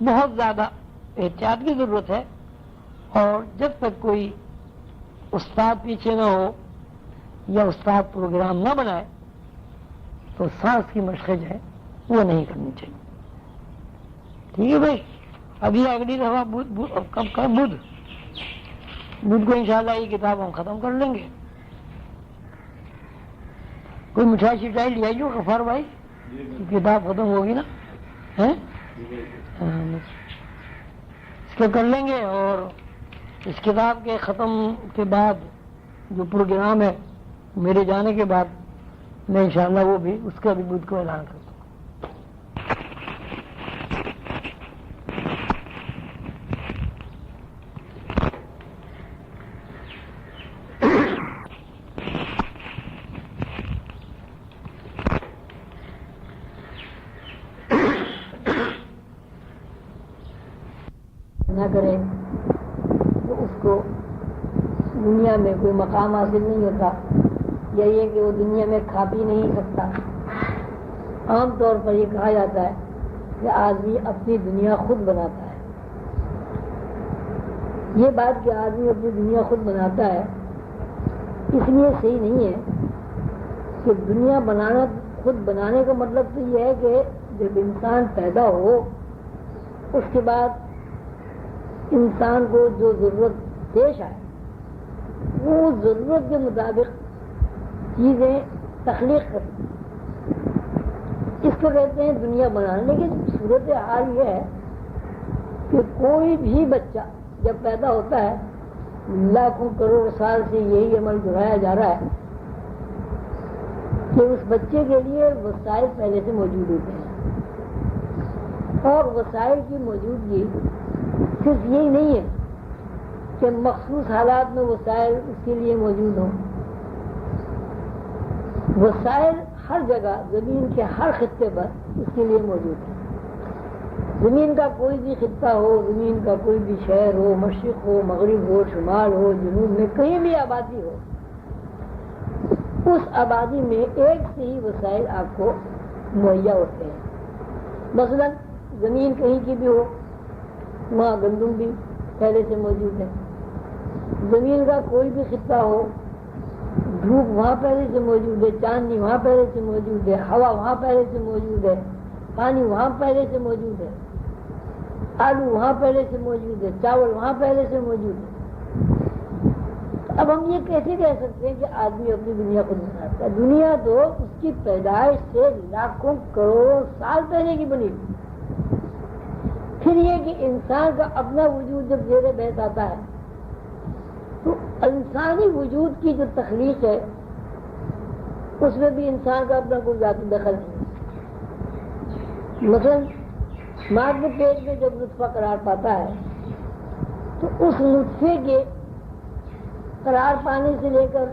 بہت زیادہ احتیاط کی ضرورت ہے، اور جب تک کوئی استاد پیچھے نہ ہو یا استاد پروگرام نہ بنائے تو سانس کی مشق جو ہے وہ نہیں کرنی چاہیے. ٹھیک ہے بھائی. اگلی دفعہ بدھ کو انشاءاللہ یہ کتاب ہم ختم کر لیں گے. کوئی مٹھائی شٹائی لے آئیے غفار بھائی، کتاب ختم ہوگی نا. اس کو کر لیں گے، اور اس کتاب کے ختم کے بعد جو پروگرام ہے میرے جانے کے بعد میں انشاءاللہ وہ بھی اس کا بھی بدھ کو اعلان کرتا ہوں. نہ کرے تو اس کو دنیا میں کوئی مقام حاصل نہیں ہوتا، یا یہ کہ وہ دنیا میں کھا پی نہیں سکتا. عام طور پر یہ کہا جاتا ہے کہ آدمی اپنی دنیا خود بناتا ہے. یہ بات کہ آدمی اپنی دنیا خود بناتا ہے اس لیے صحیح نہیں ہے کہ دنیا بنانا خود بنانے کا مطلب تو یہ ہے کہ جب انسان پیدا ہو اس کے بعد انسان کو جو ضرورت پیش آئے وہ ضرورت کے مطابق چیزیں تخلیق کرتی. اس کو کہتے ہیں دنیا بنانا. لیکن صورت حال یہ ہے کہ کوئی بھی بچہ جب پیدا ہوتا ہے لاکھوں کروڑ سال سے یہی عمل دہرایا جا رہا ہے کہ اس بچے کے لیے وسائل پہلے سے موجود ہوتے ہیں، اور وسائل کی موجودگی صرف یہی نہیں ہے کہ مخصوص حالات میں وسائل اس کے لیے موجود ہوں. وسائل ہر جگہ زمین کے ہر خطے پر اس کے لیے موجود ہے. زمین کا کوئی بھی خطہ ہو، زمین کا کوئی بھی شہر ہو، مشرق ہو، مغرب ہو، شمال ہو، جنوب میں کہیں بھی آبادی ہو، اس آبادی میں ایک سے ہی وسائل آپ کو مہیا ہوتے ہیں. مثلا زمین کہیں کی بھی ہو وہاں گندم بھی پہلے سے موجود ہے. زمین کا کوئی بھی خطہ ہو، دھوپ وہاں پہلے سے موجود ہے، چاندنی وہاں پہلے سے موجود ہے، ہوا وہاں پہلے سے موجود ہے، پانی وہاں پہلے سے موجود ہے، آلو وہاں پہلے سے موجود ہے، چاول وہاں پہلے سے موجود ہے. اب ہم یہ کیسے کہہ سکتے ہیں کہ آدمی اپنی دنیا کو بناتا ہے؟ دنیا تو اس کی پیدائش سے لاکھوں کروڑوں سال پہلے کی بنی. پھر یہ کہ انسان کا اپنا وجود جب زیر بحث آتا ہے تو انسانی وجود کی جو تخلیق ہے اس میں بھی انسان کا اپنا کوئی ذاتی دخل نہیں. مثلا ماں کے پیٹ میں جب نطفہ قرار پاتا ہے تو اس نطفے کے قرار پانے سے لے کر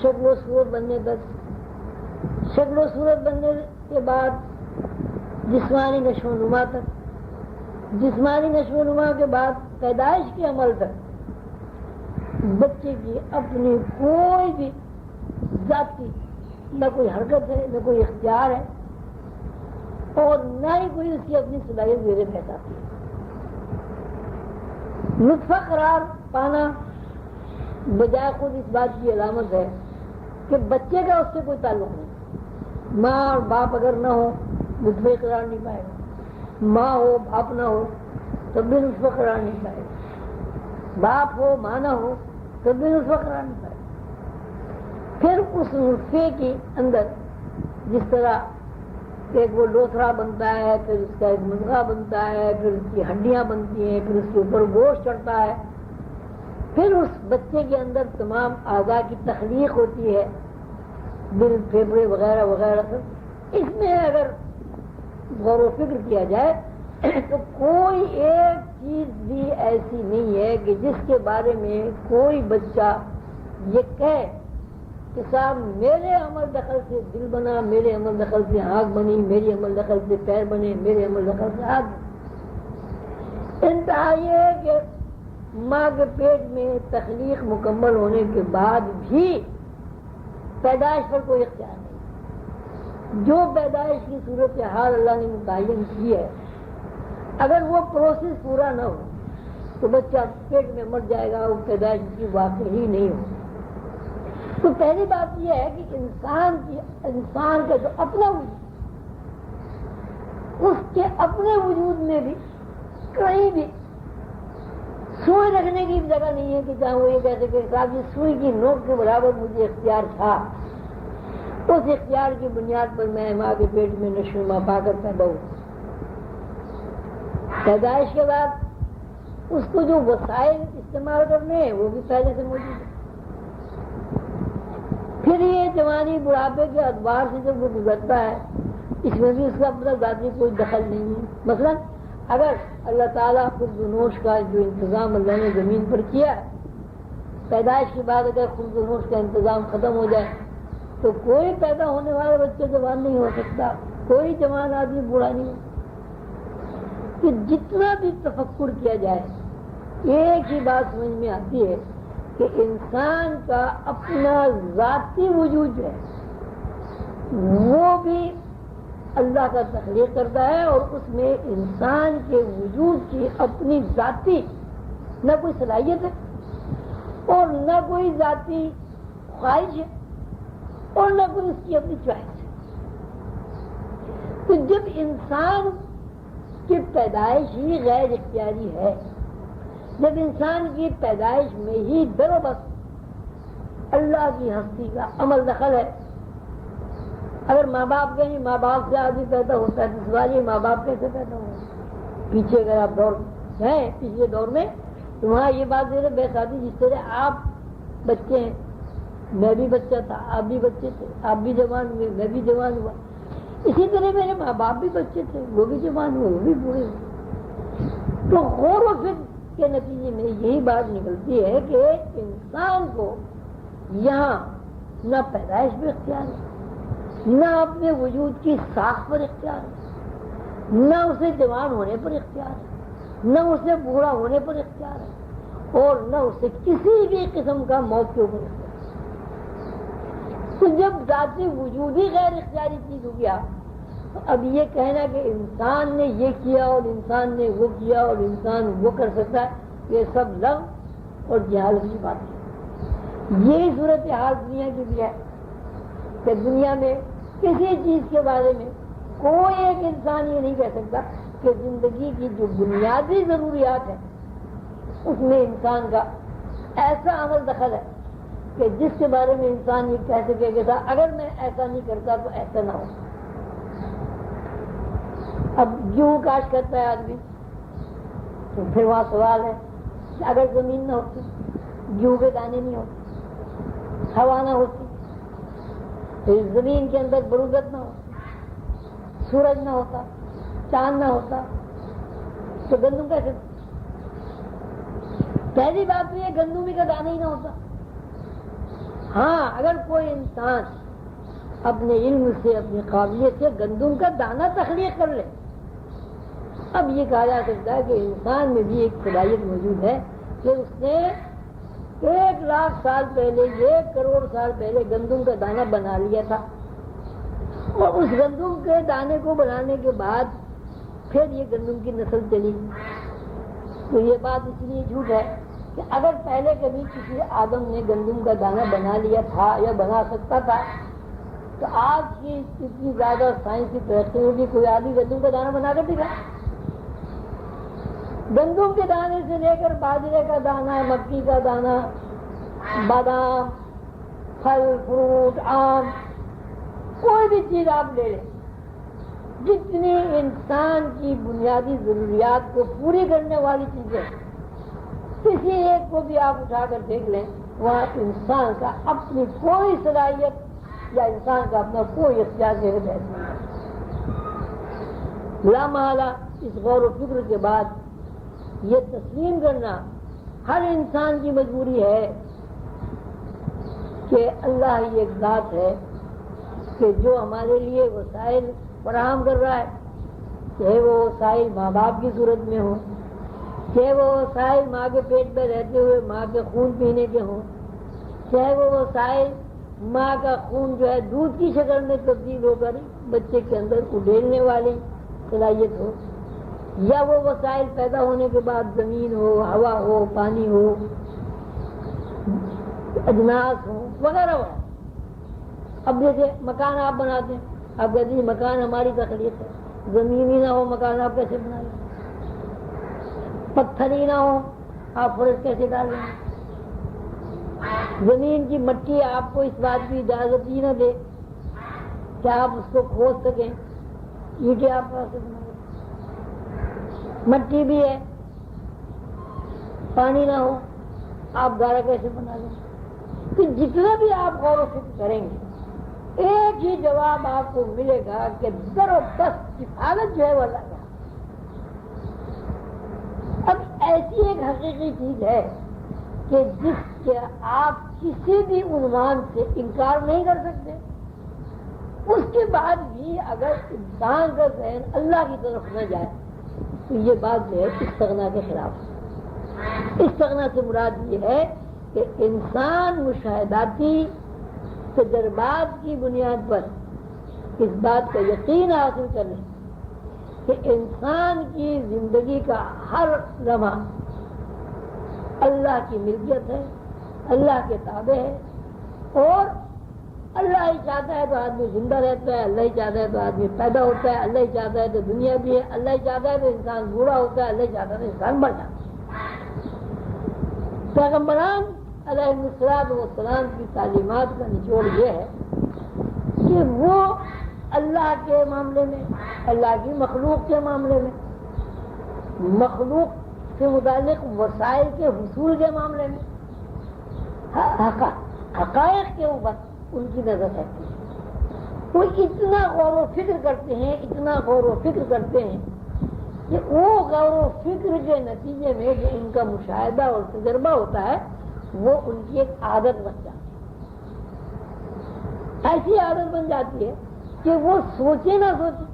شکل و صورت بننے تک، شکل و صورت بننے کے بعد جسمانی نشو و نما تک، جسمانی نشو و نما کے بعد پیدائش کے عمل تک بچے کی اپنی کوئی بھی ذاتی نہ کوئی حرکت ہے، نہ کوئی اختیار ہے، اور نہ ہی کوئی اس کی اپنی صلاحیت زیر بحث آتی ہے. نطفہ قرار پانا بجائے خود اس بات کی علامت ہے کہ بچے کا اس سے کوئی تعلق نہیں. ماں اور باپ اگر نہ ہو نطفہ قرار نہیں پائے گا، ماں ہو باپ نہ ہو تب بھی نطفہ قرار نہیں پائے گا، باپ ہو ماں نہ ہو تب بھی نطفہ قرار نہیں پائے گا. پھر اس نطفے کے اندر جس طرح ایک وہ لوتھڑا بنتا ہے، پھر اس کا ایک مضغہ بنتا ہے، پھر اس کی ہڈیاں بنتی ہیں، پھر اس کے اوپر گوشت چڑھتا ہے، پھر اس بچے کے اندر تمام اعضاء کی تخلیق ہوتی ہے، دل پھیپھڑے وغیرہ وغیرہ. اس میں اگر غور و فکر کیا جائے تو کوئی ایک چیز بھی ایسی نہیں ہے کہ جس کے بارے میں کوئی بچہ یہ کہے کہ صاحب میرے عمل دخل سے دل بنا، میرے عمل دخل سے آنکھ بنی، میری عمل دخل سے پیر بنے، میرے عمل دخل سے ہاتھ بنے. انتہا یہ ہے کہ ماں کے پیٹ میں تخلیق مکمل ہونے کے بعد بھی پیدائش پر کوئی اختیار نہیں. جو پیدائش کی صورت حال اللہ نے متعین کی ہے اگر وہ پروسیس پورا نہ ہو تو بچہ پیٹ میں مر جائے گا، وہ پیدائش کی واقع ہی نہیں ہو۔ تو پہلی بات یہ ہے کہ انسان کا جو اپنا وجود، اس کے اپنے وجود میں بھی کہیں بھی سوئی رکھنے کی جگہ نہیں ہے کہ جہاں وہ یہ کہہ سکے صاحب یہ سوئی کی نوک کے برابر مجھے اختیار تھا، اس اختیار کی بنیاد پر میں ماں کے پیٹ میں نشوما پا کر پیدا ہوں۔ پیدائش کے بعد اس کو جو وسائل استعمال کرنے ہیں وہ بھی پہلے سے موجود ہے۔ پھر یہ جوانی بڑھاپے کے ادوار سے جب وہ گزرتا ہے، اس میں بھی اس کا اپنا ذاتی کوئی دخل نہیں ہے۔ مثلا اگر اللہ تعالیٰ خلد و نوش کا جو انتظام اللہ نے زمین پر کیا ہے، پیدائش کے بعد اگر خلد و نوش کا انتظام ختم ہو جائے تو کوئی پیدا ہونے والا بچہ جوان نہیں ہو سکتا، کوئی جوان آدمی بوڑھا نہیں ہو۔ کہ جتنا بھی تفکر کیا جائے ایک ہی بات سمجھ میں آتی ہے کہ انسان کا اپنا ذاتی وجود جو ہے وہ بھی اللہ کا تخلیق کرتا ہے، اور اس میں انسان کے وجود کی اپنی ذاتی نہ کوئی صلاحیت ہے اور نہ کوئی ذاتی خواہش ہے اور نہ کوئی اس کی اپنی چوائس ہے۔ تو جب انسان کی پیدائش ہی غیر اختیاری ہے، جب انسان کی پیدائش میں ہی در و بس اللہ کی ہستی کا عمل دخل ہے، اگر ماں باپ کہیں ماں باپ سے آدمی پیدا ہوتا ہے تو سوال یہ ماں باپ کیسے پیدا ہو؟ پیچھے اگر آپ دور ہیں پچھلے دور میں تو وہاں یہ بات دے رہے بے شادی، جس طرح آپ بچے ہیں، میں بھی بچہ تھا، آپ بھی بچے تھے، آپ بھی جوان ہوئے، میں بھی جوان ہوا، اسی طرح میرے ماں باپ بھی بچے تھے، وہ بھی جوان ہوئے، وہ بھی بوڑھے ہوئے۔ تو غور و فکر کے نتیجے میں یہی بات نکلتی ہے کہ انسان کو یہاں نہ پیدائش پہ اختیار ہے، نہ اپنے وجود کی ساخت پر اختیار ہے، نہ اسے جوان ہونے پر اختیار ہے، نہ اسے بوڑھا ہونے پر اختیار ہے، اور نہ اسے کسی بھی قسم کا موت کے اوپر اختیار ہے۔ تو جب ذاتی وجود ہی غیر اختیاری چیز ہو گیا تو اب یہ کہنا کہ انسان نے یہ کیا اور انسان نے وہ کیا اور انسان وہ کر سکتا ہے، یہ سب لغو اور جہالت کی بات ہے۔ یہی صورتحال دنیا کی بھی ہے کہ دنیا میں کسی چیز کے بارے میں کوئی ایک انسان یہ نہیں کہہ سکتا کہ زندگی کی جو بنیادی ضروریات ہیں اس میں انسان کا ایسا عمل دخل ہے کہ جس کے بارے میں انسان یہ کہہ سکے کہ تھا اگر میں ایسا نہیں کرتا تو ایسا نہ ہو۔ اب گیہوں کاشت کرتا ہے آدمی تو پھر وہاں سوال ہے کہ اگر زمین نہ ہوتی، گیہوں کے دانے نہیں ہوتے، ہوا نہ ہوتی، پھر زمین کے اندر بروت نہ ہوتی، سورج نہ ہوتا، چاند نہ ہوتا، تو گندم کیسے؟ پہلی بات تو یہ گندمی کا دانہ ہی نہ ہوتا۔ ہاں اگر کوئی انسان اپنے علم سے اپنی قابلیت سے گندم کا دانہ تخلیق کر لے، اب یہ کہا جا سکتا ہے کہ انسان میں بھی ایک صلاحیت موجود ہے کہ اس نے 1,00,000 سال پہلے، 1 کروڑ سال پہلے گندم کا دانہ بنا لیا تھا، اور اس گندم کے دانے کو بنانے کے بعد پھر یہ گندم کی نسل چلی۔ تو یہ بات اس لیے جھوٹ ہے کہ اگر پہلے کبھی کسی آدم نے گندم کا دانہ بنا لیا تھا یا بنا سکتا تھا تو آج کی اتنی زیادہ سائنسی ترقی ہوگی، کوئی آدمی گندم کا دانہ بنا کر دکھا؟ گندم کے دانے سے لے کر باجرے کا دانہ، مکئی کا دانہ، بادام، پھل فروٹ، آم، کوئی بھی چیز آپ لے لیں، جتنی انسان کی بنیادی ضروریات کو پوری کرنے والی چیزیں کسی ایک کو بھی آپ اٹھا کر دیکھ لیں، وہاں انسان کا اپنی کوئی صلاحیت یا انسان کا اپنا کوئی اختیار نہیں ہے۔ لامحالہ اس غور و فکر کے بعد یہ تسلیم کرنا ہر انسان کی مجبوری ہے کہ اللہ ہی ایک ذات ہے کہ جو ہمارے لیے وسائل فراہم کر رہا ہے، چاہے وہ وسائل ماں باپ کی صورت میں ہوں، چاہے وہ وسائل ماں کے پیٹ میں رہتے ہوئے ماں کے خون پینے کے ہوں، چاہے وہ وسائل ماں کا خون جو ہے دودھ کی شکل میں تبدیل ہو کر بچے کے اندر اڈیلنے والی صلاحیت ہو، یا وہ وسائل پیدا ہونے کے بعد زمین ہو، ہوا ہو، پانی ہو، اجناس ہو وغیرہ ہو. اب جیسے مکان آپ بناتے ہیں، آپ کہتے ہیں مکان ہماری تخلیق ہے، زمین ہی نہ ہو مکان آپ کیسے بنا لیں؟ پتھر ہی نہ ہو آپ فرش کیسے ڈال لیں؟ زمین کی مٹی آپ کو اس بات کی اجازت ہی نہ دے کہ آپ اس کو کھود سکیں، اینٹیں آپ کیسے بنا لیں؟ مٹی بھی ہے، پانی نہ ہو آپ گارا کیسے بنا لیں؟ تو جتنا بھی آپ غور و فکر کریں گے ایک ہی جواب آپ کو ملے گا کہ در و دست کفالت جو ہے وہ اللہ کا. اب ایسی ایک حقیقی چیز ہے کہ جس کے آپ کسی بھی عنوان سے انکار نہیں کر سکتے، اس کے بعد بھی اگر انسان کا ذہن اللہ کی طرف نہ جائے تو یہ بات جو ہے استغنا کے خلاف ہے. استغنا سے مراد یہ ہے کہ انسان مشاہداتی تجربات کی بنیاد پر اس بات کا یقین حاصل کر لیں کہ انسان کی زندگی کا ہر لمحہ اللہ کی ملکیت ہے، اللہ کے تابع ہے، اور اللہ ہی چاہتا ہے تو آدمی زندہ رہتا ہے، اللہ ہی چاہتا ہے تو آدمی پیدا ہوتا ہے، اللہ ہی چاہتا ہے تو دنیا بھی ہے، اللہ ہی چاہتا ہے تو انسان بوڑھا ہوتا ہے، اللہ ہی چاہتا ہے تو انسان مر جاتا ہے. پیغمبران علیہ السلام کی تعلیمات کا نچوڑ یہ ہے کہ وہ اللہ کے معاملے میں، اللہ کی مخلوق کے معاملے میں، مخلوق سے متعلق وسائل کے حصول کے معاملے میں حقائق کے اوپر ان کی نظر رہتی ہے. وہ اتنا غور و فکر کرتے ہیں، اتنا غور و فکر کرتے ہیں کہ وہ غور و فکر کے نتیجے میں جو ان کا مشاہدہ اور تجربہ ہوتا ہے وہ ان کی ایک عادت بن جاتی ہے. ایسی عادت بن جاتی ہے کہ وہ سوچے نہ سوچے،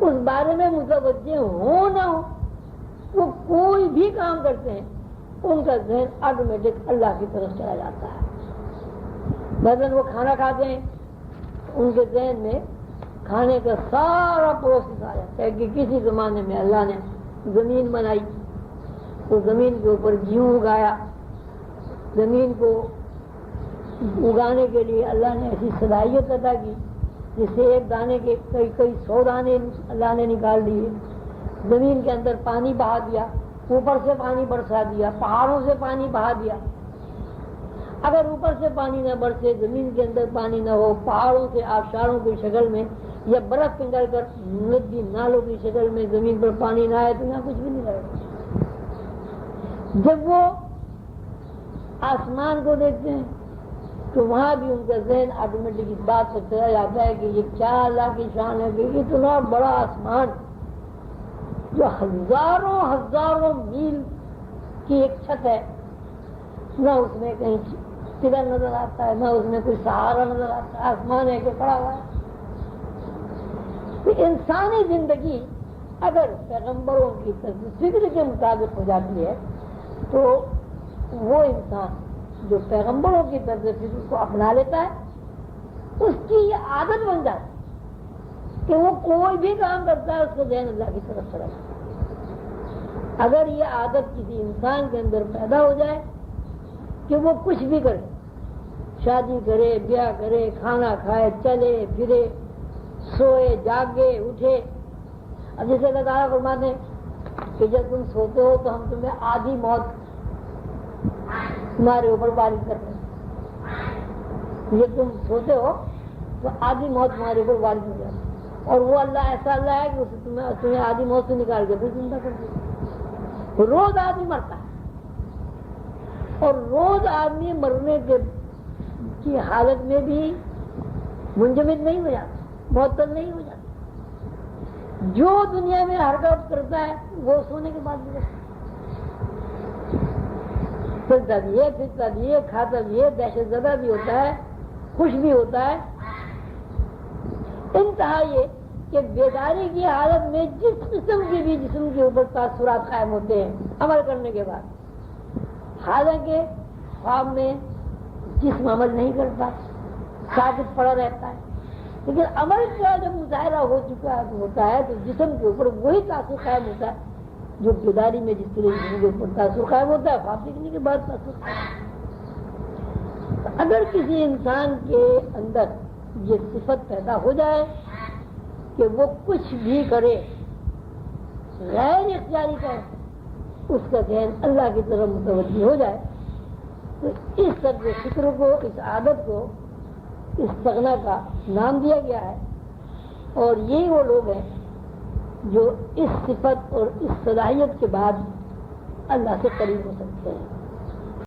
اس بارے میں متوجہ ہو نہ ہو، وہ کوئی بھی کام کرتے ہیں ان کا ذہن آٹومیٹک اللہ کی طرف چلا جاتا ہے. مثلاً وہ کھانا کھاتے ہیں، ان کے ذہن میں کھانے کا سارا پروسیس آ جاتا ہے کہ کسی زمانے میں اللہ نے زمین بنائی، تو زمین کے اوپر گیہوں اگایا، زمین کو اگانے کے لیے اللہ نے ایسی صلاحیت عطا کی جس سے ایک دانے کے کئی 100 دانے اللہ نے نکال دیے. زمین کے اندر پانی بہا دیا، اوپر سے پانی برسا دیا، پہاڑوں سے پانی بہا دیا. اگر اوپر سے پانی نہ برسے، زمین کے اندر پانی نہ ہو، پہاڑوں سے آبشاروں کی شکل میں یا برف پگھل کر ندی نالوں کی شکل میں زمین پر پانی نہ آئے تو یہاں کچھ بھی نہیں رہے گا. جب وہ آسمان کو دیکھتے ہیں تو وہاں بھی ان کا ذہن آٹومیٹک اس بات پر چلا جاتا ہے کہ یہ کیا اللہ کی شان ہے کہ اتنا بڑا آسمان جو ہزاروں ہزاروں میل کی ایک چھت ہے، نہ اس میں کہیں پلر نظر آتا ہے، نہ اس میں کوئی سہارا نظر آتا ہے، آسمان ہے کہ پڑا ہوا ہے. تو انسانی زندگی اگر پیغمبروں کی فکر کے مطابق ہو جاتی ہے تو وہ انسان جو پیغمبروں کی طرز فکر کو اپنا لیتا ہے اس کی یہ عادت بن جاتی ہے کہ وہ کوئی بھی کام کرتا ہے اس کو ذہن اللہ کی طرف چلا جاتا ہے. اگر یہ عادت کسی انسان کے اندر پیدا ہو جائے کہ وہ کچھ بھی کرے، شادی کرے، بیاہ کرے، کھانا کھائے، چلے پھرے، سوئے جاگے اٹھے. اب جیسے اللہ تعالیٰ فرماتے ہیں کہ جب تم سوتے ہو تو ہم تمہیں آدھی موت تمہارے اوپر وارد کرتے ہیں. جب تم سوتے ہو تو آدھی موت تمہارے اوپر وارد ہو جاتی ہے، اور وہ اللہ ایسا اللہ ہے کہ تمہیں آدھی موت سے نکال کے پھر زندہ کر دیتا ہے. روز آدمی مرتا ہے اور روز آدمی مرنے کی حالت میں بھی منجمد نہیں ہو جاتا، معطل نہیں ہو جاتا. جو دنیا میں حرکت کرتا ہے وہ سونے کے بعد بھی کرتا ہے. چلتا بھی ہے، پھرتا بھی ہے، کھاتا بھی ہے، دہشت زدہ بھی ہوتا ہے، خوش بھی ہوتا ہے. انتہا یہ کہ بیداری کی حالت میں جس قسم کے بھی جسم کے اوپر تاثرات قائم ہوتے ہیں عمل کرنے کے بعد، حالانکہ خواب میں جسم عمل نہیں کرتا، ساکت پڑا رہتا ہے، لیکن عمل کا جب مظاہرہ ہو چکا ہوتا ہے تو جسم کے اوپر وہی تاثر قائم ہوتا ہے جو بیداری میں جس طرح جسم کے اوپر تاثر قائم ہوتا ہے، خواب دیکھنے کے بعد تاثر قائم۔ اگر کسی انسان کے اندر یہ صفت پیدا ہو جائے کہ وہ کچھ بھی کرے غیر اختیاری کرے، اس کا ذہن اللہ کی طرف متوجہ ہو جائے، تو اس طرح فکر کو، اس عادت کو استغنا کا نام دیا گیا ہے۔ اور یہی وہ لوگ ہیں جو اس صفت اور اس صلاحیت کے بعد اللہ سے قریب ہو سکتے ہیں۔